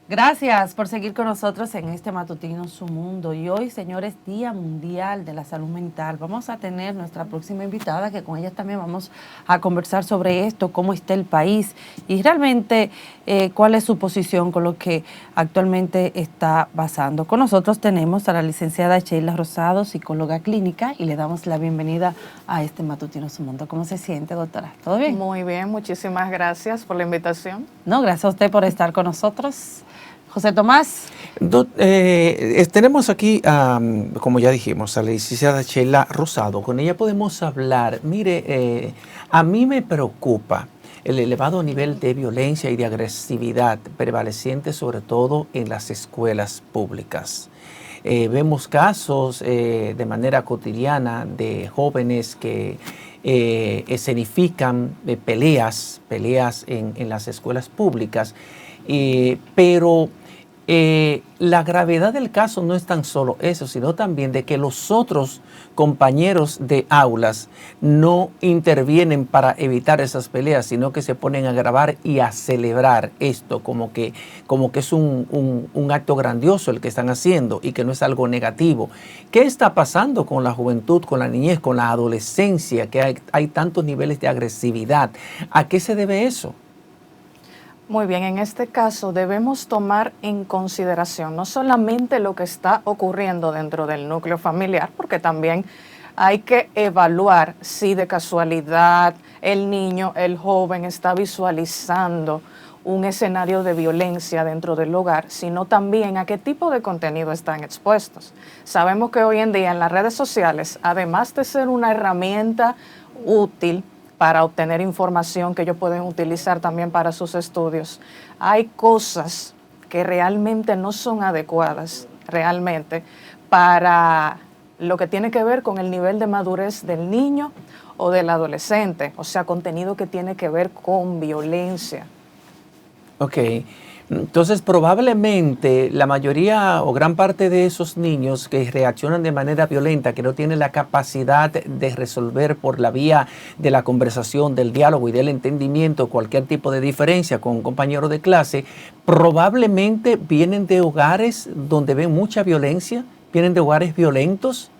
Gracias por seguir con nosotros en este matutino Su Mundo. Y hoy, señores, Día Mundial de la Salud Mental. Vamos a tener nuestra próxima invitada, que con ella también vamos a conversar sobre esto, cómo está el país y realmente cuál es su posición con lo que actualmente está pasando. Con nosotros tenemos a la licenciada Sheila Rosado, psicóloga clínica, y le damos la bienvenida a este matutino Su Mundo. ¿Cómo se siente, doctora? ¿Todo bien? Muy bien, muchísimas gracias por la invitación. No, gracias a usted por estar con nosotros. José Tomás. Tenemos aquí, como ya dijimos, a la licenciada Sheila Rosado. Con ella podemos hablar. Mire, a mí me preocupa el elevado nivel de violencia y de agresividad prevaleciente, sobre todo en las escuelas públicas. Vemos casos de manera cotidiana de jóvenes que escenifican peleas en las escuelas públicas, pero la gravedad del caso no es tan solo eso, sino también de que los otros compañeros de aulas no intervienen para evitar esas peleas, sino que se ponen a grabar y a celebrar esto como que es un acto grandioso el que están haciendo y que no es algo negativo. ¿Qué está pasando con la juventud, con la niñez, con la adolescencia, que hay tantos niveles de agresividad? ¿A qué se debe eso? Muy bien, en este caso debemos tomar en consideración no solamente lo que está ocurriendo dentro del núcleo familiar, porque también hay que evaluar si de casualidad el niño, el joven está visualizando un escenario de violencia dentro del hogar, sino también a qué tipo de contenido están expuestos. Sabemos que hoy en día en las redes sociales, además de ser una herramienta útil para obtener información que ellos pueden utilizar también para sus estudios, hay cosas que realmente no son adecuadas realmente para lo que tiene que ver con el nivel de madurez del niño o del adolescente, o sea, contenido que tiene que ver con violencia. Ok, entonces probablemente la mayoría o gran parte de esos niños que reaccionan de manera violenta, que no tienen la capacidad de resolver por la vía de la conversación, del diálogo y del entendimiento cualquier tipo de diferencia con un compañero de clase, probablemente vienen de hogares donde ven mucha violencia, vienen de hogares violentos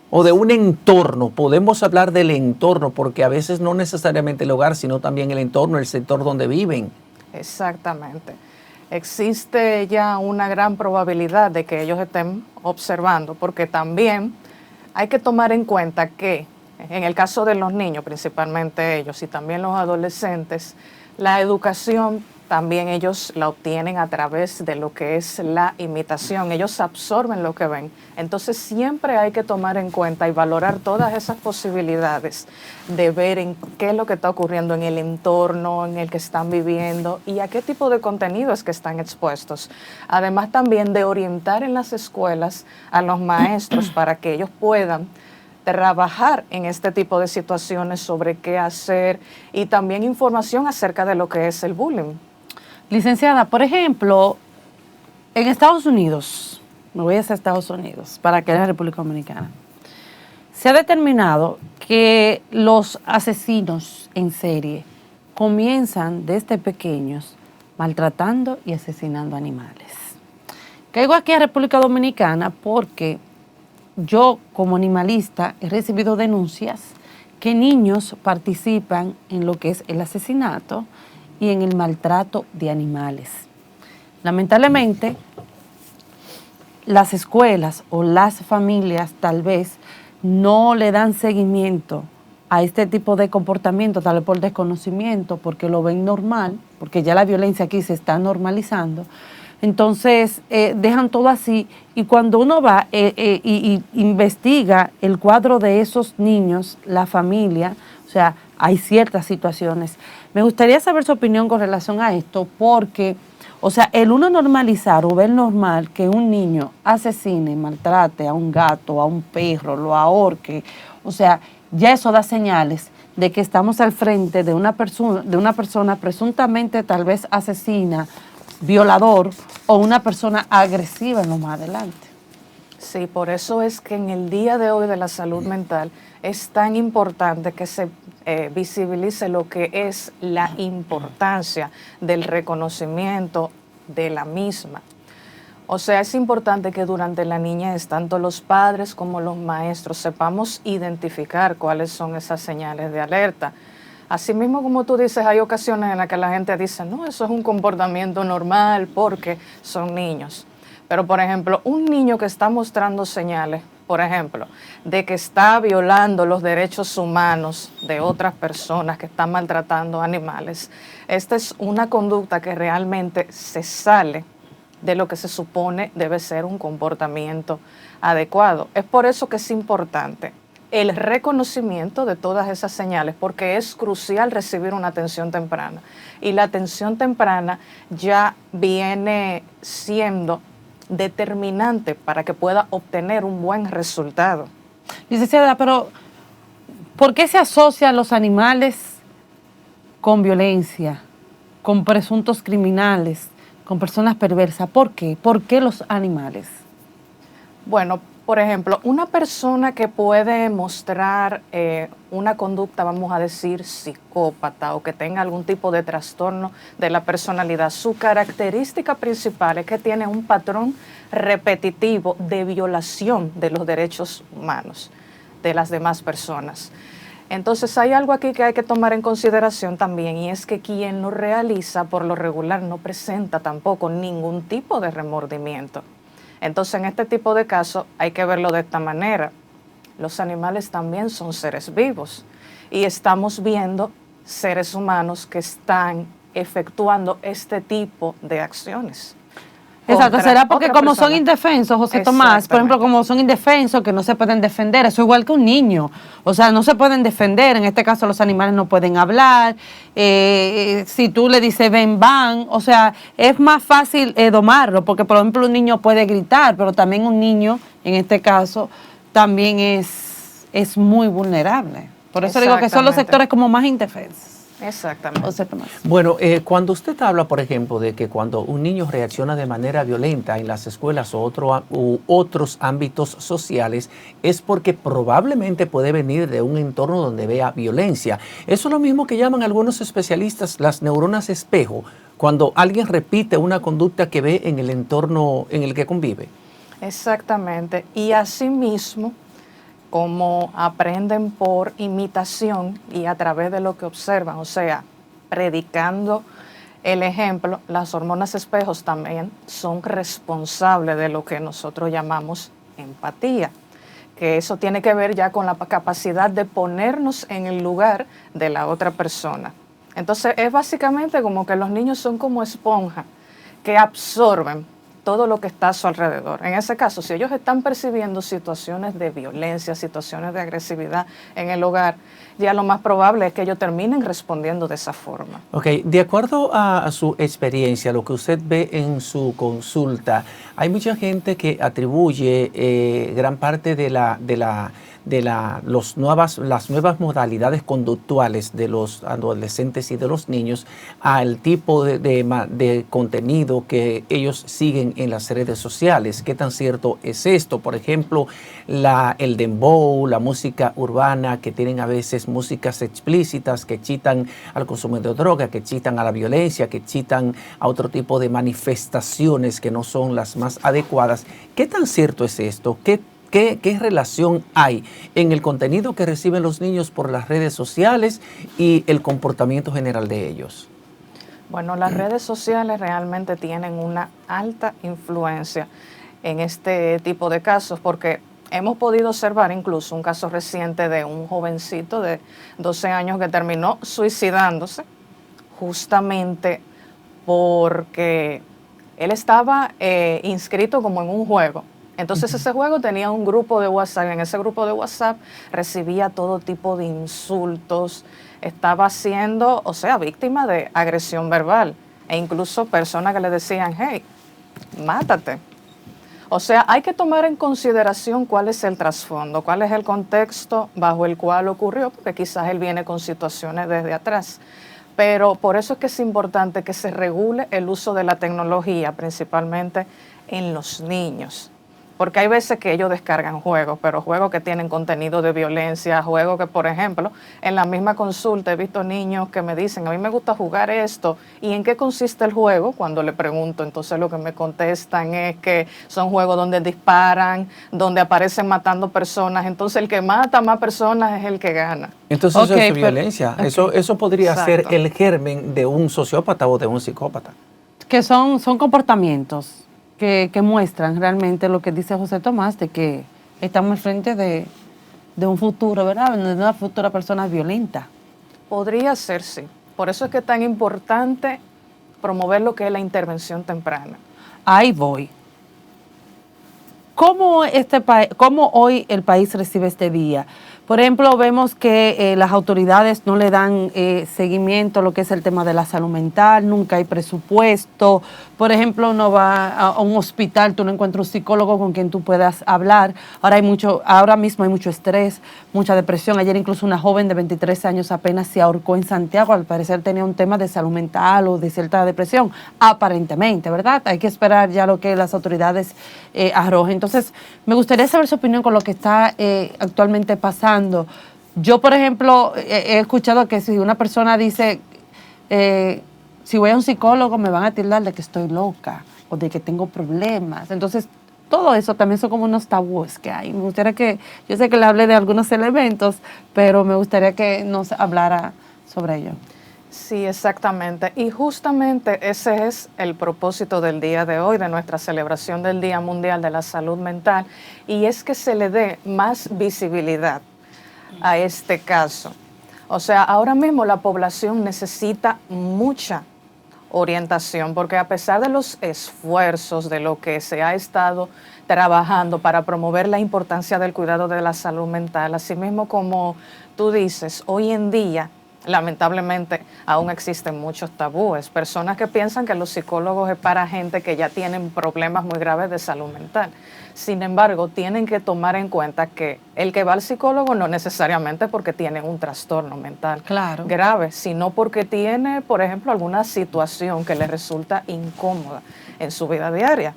o de un entorno. Podemos hablar del entorno porque a veces no necesariamente el hogar, sino también el entorno, el sector donde viven. Exactamente. Existe ya una gran probabilidad de que ellos estén observando, porque también hay que tomar en cuenta que en el caso de los niños, principalmente ellos, y también los adolescentes, la educación también ellos la obtienen a través de lo que es la imitación. Ellos absorben lo que ven. Entonces siempre hay que tomar en cuenta y valorar todas esas posibilidades de ver en qué es lo que está ocurriendo en el entorno en el que están viviendo y a qué tipo de contenidos que están expuestos. Además también de orientar en las escuelas a los maestros para que ellos puedan trabajar en este tipo de situaciones sobre qué hacer y también información acerca de lo que es el bullying. Licenciada, por ejemplo, en Estados Unidos, me voy a Estados Unidos, para que es la República Dominicana, se ha determinado que los asesinos en serie comienzan desde pequeños maltratando y asesinando animales. Caigo aquí a República Dominicana porque yo, como animalista, he recibido denuncias que niños participan en lo que es el asesinato y en el maltrato de animales. Lamentablemente, las escuelas o las familias tal vez no le dan seguimiento a este tipo de comportamiento, tal vez por desconocimiento, porque lo ven normal, porque ya la violencia aquí se está normalizando. Entonces, dejan todo así y cuando uno va y investiga el cuadro de esos niños, la familia, o sea, hay ciertas situaciones. Me gustaría saber su opinión con relación a esto porque, o sea, el uno normalizar o ver normal que un niño asesine, maltrate a un gato, a un perro, lo ahorque, o sea, ya eso da señales de que estamos al frente de una persona presuntamente tal vez asesina, violador o una persona agresiva en lo más adelante. Sí, por eso es que en el día de hoy de la salud mental es tan importante que se visibilice lo que es la importancia del reconocimiento de la misma. O sea, es importante que durante la niñez, tanto los padres como los maestros sepamos identificar cuáles son esas señales de alerta. Asimismo, como tú dices, hay ocasiones en las que la gente dice, no, eso es un comportamiento normal porque son niños. Pero, por ejemplo, un niño que está mostrando señales, por ejemplo, de que está violando los derechos humanos de otras personas, que está maltratando animales, esta es una conducta que realmente se sale de lo que se supone debe ser un comportamiento adecuado. Es por eso que es importante el reconocimiento de todas esas señales, porque es crucial recibir una atención temprana. Y la atención temprana ya viene siendo determinante para que pueda obtener un buen resultado. Licenciada, pero ¿por qué se asocian los animales con violencia, con presuntos criminales, con personas perversas? ¿Por qué? ¿Por qué los animales? Bueno, por ejemplo, una persona que puede mostrar una conducta, vamos a decir, psicópata o que tenga algún tipo de trastorno de la personalidad, su característica principal es que tiene un patrón repetitivo de violación de los derechos humanos de las demás personas. Entonces hay algo aquí que hay que tomar en consideración también, y es que quien lo realiza por lo regular no presenta tampoco ningún tipo de remordimiento. Entonces en este tipo de casos hay que verlo de esta manera. Los animales también son seres vivos y estamos viendo seres humanos que están efectuando este tipo de acciones. Exacto, será porque como son indefensos, José Tomás, por ejemplo, como son indefensos, que no se pueden defender, eso es igual que un niño, o sea, no se pueden defender, en este caso los animales no pueden hablar, si tú le dices ven, van, o sea, es más fácil domarlo, porque por ejemplo un niño puede gritar, pero también un niño, en este caso, también es muy vulnerable. Por eso digo que son los sectores como más indefensos. Exactamente. José Tomás. Bueno, cuando usted habla, por ejemplo, de que cuando un niño reacciona de manera violenta en las escuelas u otros ámbitos sociales, es porque probablemente puede venir de un entorno donde vea violencia. Eso es lo mismo que llaman algunos especialistas las neuronas espejo, cuando alguien repite una conducta que ve en el entorno en el que convive. Exactamente. Y asimismo, como aprenden por imitación y a través de lo que observan, o sea, predicando el ejemplo, las hormonas espejos también son responsables de lo que nosotros llamamos empatía, que eso tiene que ver ya con la capacidad de ponernos en el lugar de la otra persona. Entonces es básicamente como que los niños son como esponja que absorben todo lo que está a su alrededor. En ese caso, si ellos están percibiendo situaciones de violencia, situaciones de agresividad en el hogar, ya lo más probable es que ellos terminen respondiendo de esa forma. Ok, de acuerdo a su experiencia, lo que usted ve en su consulta, hay mucha gente que atribuye gran parte de las nuevas modalidades conductuales de los adolescentes y de los niños al tipo de contenido que ellos siguen en las redes sociales. ¿Qué tan cierto es esto? Por ejemplo, el dembow, la música urbana, que tienen a veces músicas explícitas que citan al consumo de droga, que citan a la violencia, que citan a otro tipo de manifestaciones que no son las más adecuadas. ¿Qué tan cierto es esto? ¿Qué relación hay en el contenido que reciben los niños por las redes sociales y el comportamiento general de ellos? Bueno, las redes sociales realmente tienen una alta influencia en este tipo de casos porque hemos podido observar incluso un caso reciente de un jovencito de 12 años que terminó suicidándose justamente porque él estaba inscrito como en un juego. Entonces ese juego tenía un grupo de WhatsApp, en ese grupo de WhatsApp recibía todo tipo de insultos, estaba siendo, o sea, víctima de agresión verbal e incluso personas que le decían, hey, mátate. O sea, hay que tomar en consideración cuál es el trasfondo, cuál es el contexto bajo el cual ocurrió, porque quizás él viene con situaciones desde atrás. Pero por eso es que es importante que se regule el uso de la tecnología, principalmente en los niños. porque hay veces que ellos descargan juegos, pero juegos que tienen contenido de violencia, juegos que, por ejemplo, en la misma consulta he visto niños que me dicen, a mí me gusta jugar esto, ¿y en qué consiste el juego? Cuando le pregunto, entonces lo que me contestan es que son juegos donde disparan, donde aparecen matando personas, entonces el que mata más personas es el que gana. Entonces eso Ok, es pero- violencia. ok. Eso podría ser Exacto. el germen de un sociópata o de un psicópata. Que son comportamientos que muestran realmente lo que dice José Tomás, de que estamos al frente de un futuro, ¿verdad? De una futura persona violenta. Podría ser, sí. Por eso es que es tan importante promover lo que es la intervención temprana. Ahí voy. ¿Cómo hoy el país recibe este día? Por ejemplo, vemos que las autoridades no le dan seguimiento a lo que es el tema de la salud mental, nunca hay presupuesto. Por ejemplo, uno va a un hospital, tú no encuentras un psicólogo con quien tú puedas hablar. Ahora mismo hay mucho estrés, mucha depresión. Ayer incluso una joven de 23 años apenas se ahorcó en Santiago, al parecer tenía un tema de salud mental o de cierta depresión, aparentemente, ¿verdad? Hay que esperar ya lo que las autoridades arrojen. Entonces, me gustaría saber su opinión con lo que está actualmente pasando. Yo, por ejemplo, he escuchado que si una persona dice, si voy a un psicólogo me van a tildar de que estoy loca o de que tengo problemas. Entonces, todo eso también son como unos tabúes que hay. Me gustaría yo sé que le hablé de algunos elementos, pero me gustaría que nos hablara sobre ello. Sí, exactamente. Y justamente ese es el propósito del día de hoy, de nuestra celebración del Día Mundial de la Salud Mental, y es que se le dé más visibilidad a este caso. O sea, ahora mismo la población necesita mucha orientación, porque a pesar de los esfuerzos de lo que se ha estado trabajando para promover la importancia del cuidado de la salud mental, así mismo como tú dices, hoy en día lamentablemente aún existen muchos tabúes, personas que piensan que los psicólogos es para gente que ya tienen problemas muy graves de salud mental. Sin embargo, tienen que tomar en cuenta que el que va al psicólogo no necesariamente porque tiene un trastorno mental Claro. grave, sino porque tiene, por ejemplo, alguna situación que le resulta incómoda en su vida diaria.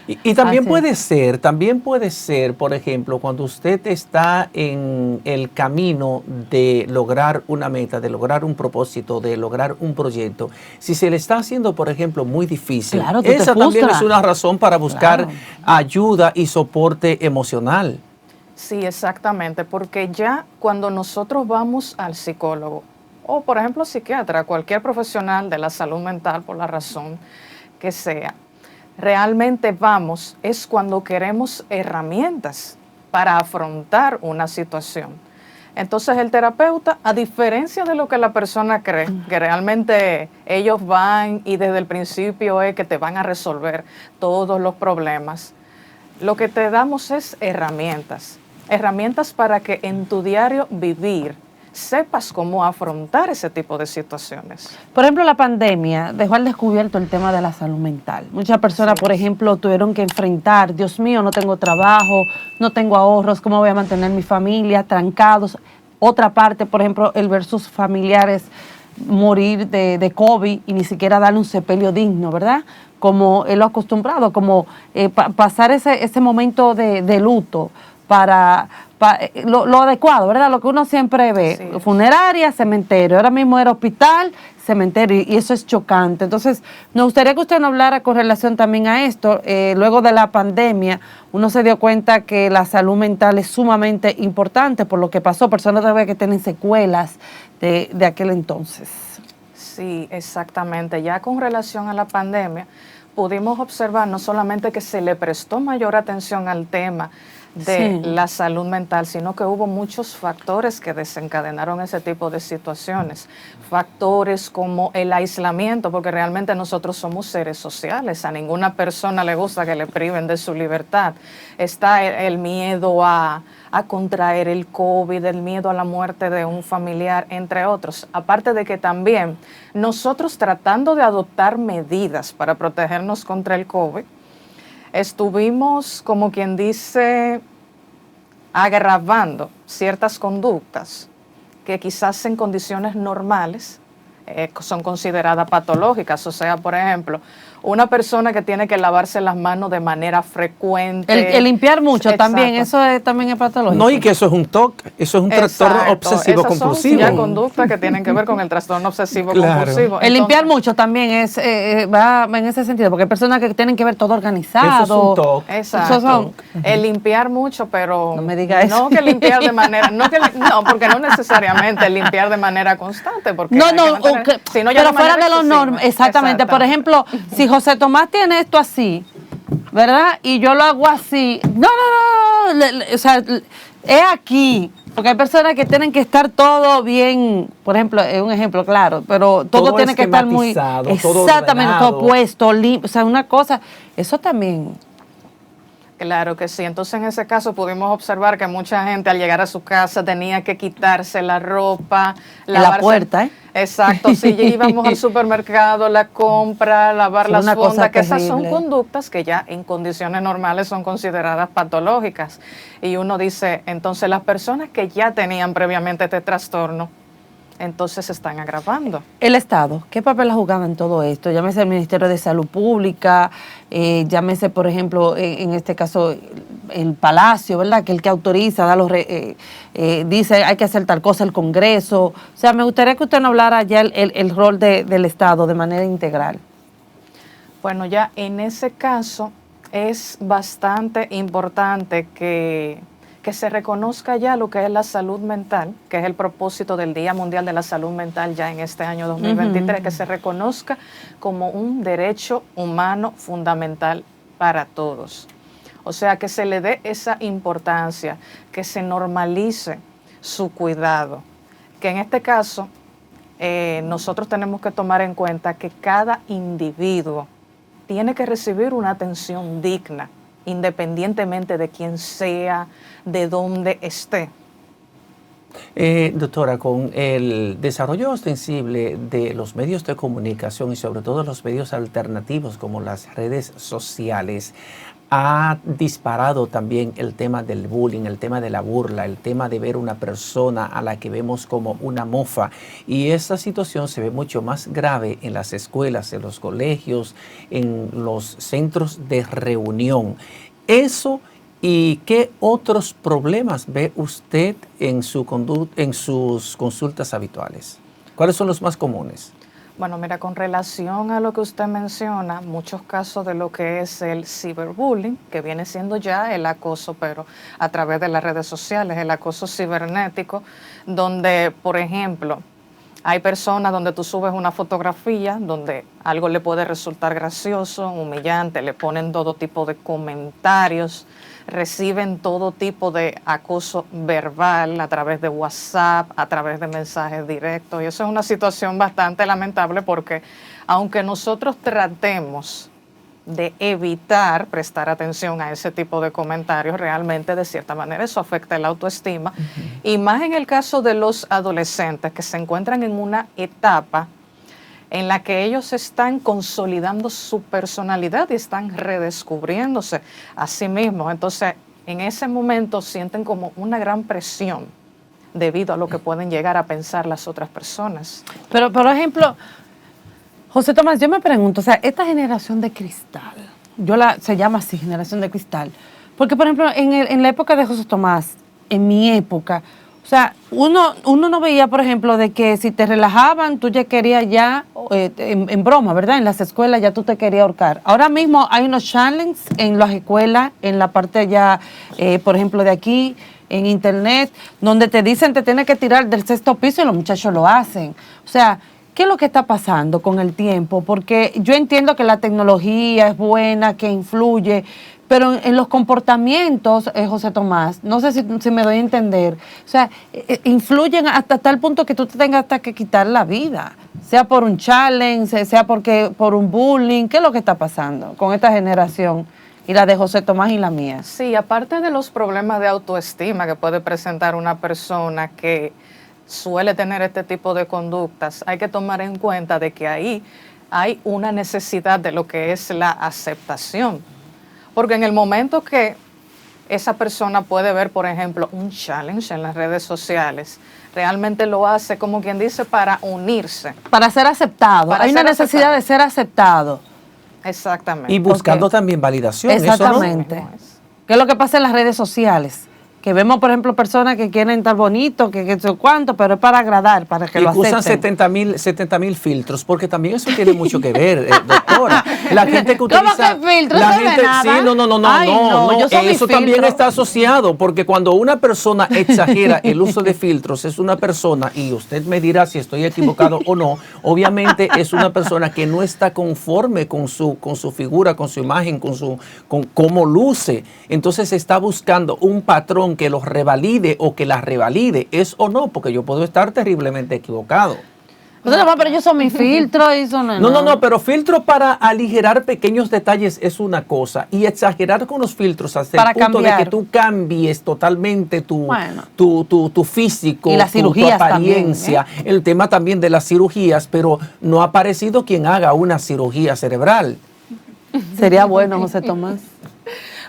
Y también Así es. también puede ser, por ejemplo, cuando usted está en el camino de lograr una meta, de lograr un propósito, de lograr un proyecto, si se le está haciendo, por ejemplo, muy difícil, Claro, tú te esa también frustras. es una razón para buscar Claro. ayuda y soporte emocional. Sí, exactamente, porque ya cuando nosotros vamos al psicólogo o, por ejemplo, psiquiatra, cualquier profesional de la salud mental, por la razón que sea, realmente vamos es cuando queremos herramientas para afrontar una situación. Entonces el terapeuta, a diferencia de lo que la persona cree, que realmente ellos van y desde el principio es que te van a resolver todos los problemas, lo que te damos es herramientas para que en tu diario vivir sepas cómo afrontar ese tipo de situaciones. Por ejemplo, la pandemia dejó al descubierto el tema de la salud mental. Muchas personas, por ejemplo, tuvieron que enfrentar, Dios mío, no tengo trabajo, no tengo ahorros, ¿cómo voy a mantener mi familia? Trancados. Otra parte, por ejemplo, el versus familiares, morir de COVID y ni siquiera darle un sepelio digno, ¿verdad? Como él lo ha acostumbrado, como pasar ese momento de luto para lo adecuado, ¿verdad? Lo que uno siempre ve, Así es. funeraria, cementerio. Ahora mismo era hospital, cementerio, y eso es chocante. Entonces, nos gustaría que usted nos hablara con relación también a esto. Luego de la pandemia, uno se dio cuenta que la salud mental es sumamente importante por lo que pasó. Personas todavía que tienen secuelas de aquel entonces. Sí, exactamente. Ya con relación a la pandemia, pudimos observar no solamente que se le prestó mayor atención al tema de Sí. la salud mental, sino que hubo muchos factores que desencadenaron ese tipo de situaciones. Factores como el aislamiento, porque realmente nosotros somos seres sociales, a ninguna persona le gusta que le priven de su libertad. Está el miedo a contraer el COVID, el miedo a la muerte de un familiar, entre otros. Aparte de que también nosotros tratando de adoptar medidas para protegernos contra el COVID, estuvimos, como quien dice, agravando ciertas conductas que quizás en condiciones normales son consideradas patológicas. O sea, por ejemplo, una persona que tiene que lavarse las manos de manera frecuente. El limpiar mucho. Exacto. También, también es patológico. No, y que eso es un TOC, eso es un trastorno Exacto. obsesivo Esas compulsivo. Son ya conductas que tienen que ver con el trastorno obsesivo Claro. compulsivo. El limpiar Entonces, mucho también va en ese sentido, porque hay personas que tienen que ver todo organizado. Eso es un TOC. Exacto. Esos son- El limpiar mucho, pero No me diga eso. no que limpiar de manera, no, porque no necesariamente limpiar de manera constante, porque No, hay no, que mantener- sino ya pero fuera manera de lo excesiva. normal. Exactamente. Por ejemplo, si José Tomás tiene esto así, ¿verdad? Y yo lo hago así. No. O sea, es aquí. Porque hay personas que tienen que estar todo bien. Por ejemplo, es un ejemplo claro, pero todo tiene que estar muy. esquematizado, todo Exactamente, todo ordenado. puesto, limpio. O sea, una cosa. Eso también. Claro que sí. Entonces, en ese caso pudimos observar que mucha gente al llegar a su casa tenía que quitarse la ropa, En la puerta, ¿eh? Exacto. Si ya íbamos al supermercado, la compra, lavar Es las una cosa fundas, que esas son terrible. conductas que ya en condiciones normales son consideradas patológicas. Y uno dice, entonces las personas que ya tenían previamente este trastorno, entonces se están agravando. El Estado, ¿qué papel ha jugado en todo esto? Llámese el Ministerio de Salud Pública, llámese, por ejemplo, en este caso, el Palacio, ¿verdad? Que es el que autoriza, dice hay que hacer tal cosa, el Congreso. O sea, me gustaría que usted nos hablara ya el rol del Estado de manera integral. Bueno, ya en ese caso es bastante importante que se reconozca ya lo que es la salud mental, que es el propósito del Día Mundial de la Salud Mental ya en este año 2023, que se reconozca como un derecho humano fundamental para todos. O sea, que se le dé esa importancia, que se normalice su cuidado, que en este caso nosotros tenemos que tomar en cuenta que cada individuo tiene que recibir una atención digna, independientemente de quién sea, de dónde esté. Doctora, con el desarrollo ostensible de los medios de comunicación y sobre todo los medios alternativos como las redes sociales, ha disparado también el tema del bullying, el tema de la burla, el tema de ver una persona a la que vemos como una mofa. Y esta situación se ve mucho más grave en las escuelas, en los colegios, en los centros de reunión. Eso, ¿y qué otros problemas ve usted en sus consultas habituales? ¿Cuáles son los más comunes? Bueno, mira, con relación a lo que usted menciona, muchos casos de lo que es el ciberbullying, que viene siendo ya el acoso, pero a través de las redes sociales, el acoso cibernético, donde, por ejemplo, hay personas donde tú subes una fotografía, donde algo le puede resultar gracioso, humillante, le ponen todo tipo de comentarios, reciben todo tipo de acoso verbal a través de WhatsApp, a través de mensajes directos. Y eso es una situación bastante lamentable porque aunque nosotros tratemos de evitar prestar atención a ese tipo de comentarios, realmente de cierta manera eso afecta la autoestima. Y más en el caso de los adolescentes que se encuentran en una etapa en la que ellos están consolidando su personalidad y están redescubriéndose a sí mismos. Entonces, en ese momento sienten como una gran presión debido a lo que pueden llegar a pensar las otras personas. Pero, por ejemplo, José Tomás, yo me pregunto, o sea, esta generación de cristal, se llama así, generación de cristal, porque, por ejemplo, en la época de José Tomás, en mi época, o sea, uno no veía, por ejemplo, de que si te relajaban, tú ya querías en broma, ¿verdad? En las escuelas ya tú te querías ahorcar. Ahora mismo hay unos challenges en las escuelas, en la parte ya, por ejemplo, de aquí, en internet, donde te dicen te tienes que tirar del 6º piso y los muchachos lo hacen. O sea, ¿qué es lo que está pasando con el tiempo? Porque yo entiendo que la tecnología es buena, que influye, pero en los comportamientos, José Tomás, no sé si me doy a entender, o sea, influyen hasta tal punto que tú te tengas hasta que quitar la vida, sea por un challenge, sea por un bullying. ¿Qué es lo que está pasando con esta generación y la de José Tomás y la mía? Sí, aparte de los problemas de autoestima que puede presentar una persona que suele tener este tipo de conductas, hay que tomar en cuenta de que ahí hay una necesidad de lo que es la aceptación. Porque en el momento que esa persona puede ver, por ejemplo, un challenge en las redes sociales, realmente lo hace, como quien dice, para unirse. Para ser aceptado. Hay una necesidad de ser aceptado. Exactamente. Y buscando Porque- también validación. ¿eso no? Exactamente. Mismo es. ¿Qué es lo que pasa en las redes sociales? Que vemos, por ejemplo, personas que quieren estar bonitos, que sé cuánto, pero es para agradar, para que Y lo que usan acepten. 70.000 filtros, porque también eso tiene mucho que ver, doctora. La gente que ¿Cómo utiliza... que filtros? La No se ve gente, nada. sí, no, Ay, no, yo soy mi eso también filtro. está asociado, porque cuando una persona exagera el uso de filtros, es una persona, y usted me dirá si estoy equivocado o no, obviamente es una persona que no está conforme con su figura, con su imagen, con cómo luce. Entonces está buscando un patrón que los revalide o que la revalide, ¿es o no? Porque yo puedo estar terriblemente equivocado. Entonces, pero yo soy mi filtro y eso no es No, nada. pero filtro para aligerar pequeños detalles es una cosa, y exagerar con los filtros hasta Para el punto de cambiar. que tú cambies totalmente Bueno. tu físico, Y las tu cirugías apariencia, el tema también de las cirugías, pero no ha aparecido quien haga una cirugía cerebral. Sería bueno, José Tomás.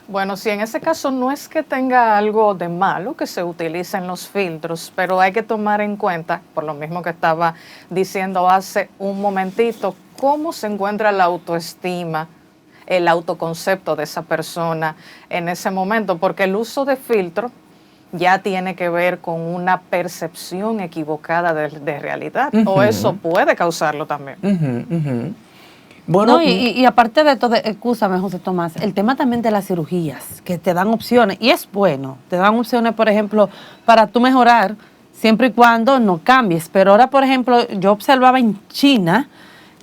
Bueno, sí, en ese caso no es que tenga algo de malo que se utilicen los filtros, pero hay que tomar en cuenta, por lo mismo que estaba diciendo hace un momentito, cómo se encuentra la autoestima, el autoconcepto de esa persona en ese momento, porque el uso de filtro ya tiene que ver con una percepción equivocada de realidad, o eso puede causarlo también. Ujú, ujú. Bueno, No, y aparte de todo, escúchame, José Tomás, el tema también de las cirugías, que te dan opciones, y es bueno, te dan opciones, por ejemplo, para tú mejorar, siempre y cuando no cambies. Pero ahora, por ejemplo, yo observaba en China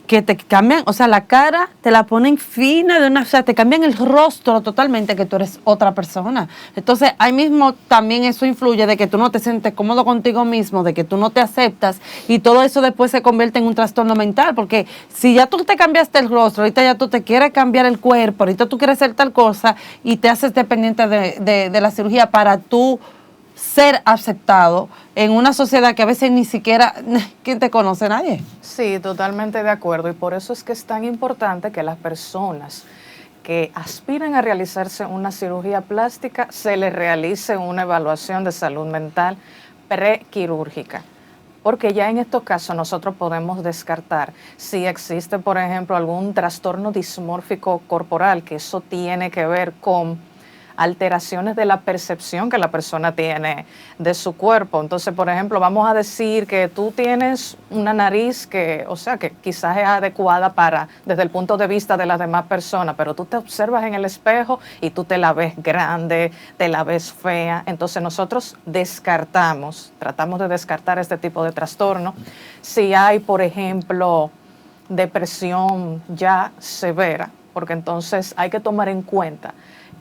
que te cambian, o sea, la cara te la ponen fina, o sea, te cambian el rostro totalmente, que tú eres otra persona. Entonces, ahí mismo también eso influye de que tú no te sientes cómodo contigo mismo, de que tú no te aceptas, y todo eso después se convierte en un trastorno mental, porque si ya tú te cambiaste el rostro, ahorita ya tú te quieres cambiar el cuerpo, ahorita tú quieres hacer tal cosa, y te haces dependiente de la cirugía para tú ser aceptado en una sociedad que a veces ni siquiera, ¿quién te conoce? Nadie. Sí, totalmente de acuerdo. Y por eso es que es tan importante que las personas que aspiran a realizarse una cirugía plástica se les realice una evaluación de salud mental prequirúrgica. Porque ya en estos casos nosotros podemos descartar si existe, por ejemplo, algún trastorno dismórfico corporal, que eso tiene que ver con alteraciones de la percepción que la persona tiene de su cuerpo. Entonces, por ejemplo, vamos a decir que tú tienes una nariz que, o sea, que quizás es adecuada para, desde el punto de vista de las demás personas, pero tú te observas en el espejo y tú te la ves grande, te la ves fea. Entonces, nosotros tratamos de descartar este tipo de trastorno. Si hay, por ejemplo, depresión ya severa, porque entonces hay que tomar en cuenta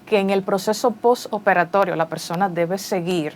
que en el proceso postoperatorio la persona debe seguir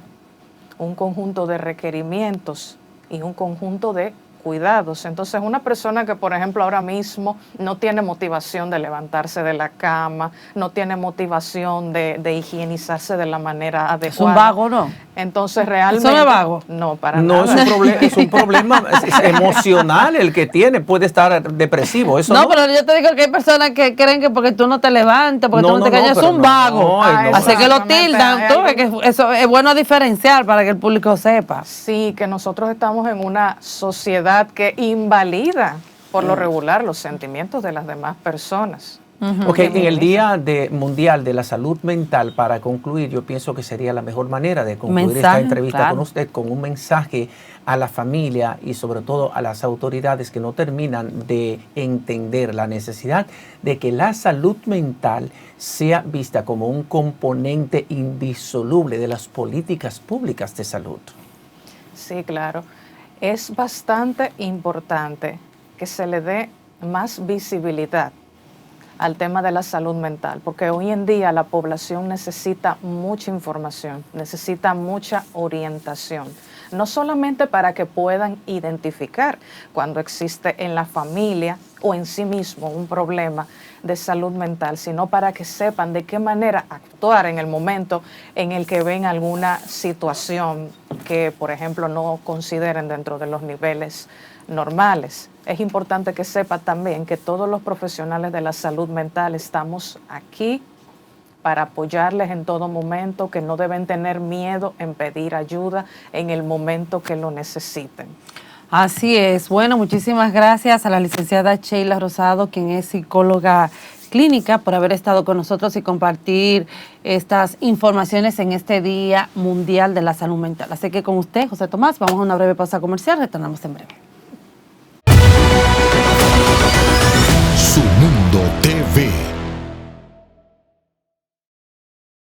un conjunto de requerimientos y un conjunto de cuidados. Entonces, una persona que, por ejemplo, ahora mismo no tiene motivación de levantarse de la cama, no tiene motivación de higienizarse de la manera adecuada. Es un vago, ¿no? Entonces, realmente... ¿Eso no es vago? No, para no, nada. es un problema es emocional el que tiene, puede estar depresivo. Eso No, pero yo te digo que hay personas que creen que porque tú no te levantas, porque tú no te callas, es pero un vago. ay, no. Así que lo Exactamente. tildan. Tú ves que eso es bueno diferenciar para que el público sepa. Sí, que nosotros estamos en una sociedad que invalida por lo regular los sentimientos de las demás personas. Ok, Que en el minimiza. Día Mundial de la Salud Mental, para concluir, yo pienso que sería la mejor manera de concluir esta Mensaje, entrevista claro. con usted, con un mensaje a la familia y sobre todo a las autoridades que no terminan de entender la necesidad de que la salud mental sea vista como un componente indisoluble de las políticas públicas de salud. Sí, claro. Es bastante importante que se le dé más visibilidad al tema de la salud mental, porque hoy en día la población necesita mucha información, necesita mucha orientación, no solamente para que puedan identificar cuando existe en la familia o en sí mismo un problema de salud mental, sino para que sepan de qué manera actuar en el momento en el que ven alguna situación que, por ejemplo, no consideren dentro de los niveles normales. Es importante que sepa también que todos los profesionales de la salud mental estamos aquí para apoyarles en todo momento, que no deben tener miedo en pedir ayuda en el momento que lo necesiten. Así es. Bueno, muchísimas gracias a la licenciada Sheila Rosado, quien es psicóloga clínica, por haber estado con nosotros y compartir estas informaciones en este Día Mundial de la Salud Mental. Así que con usted, José Tomás, vamos a una breve pausa comercial, retornamos en breve. Su Mundo TV.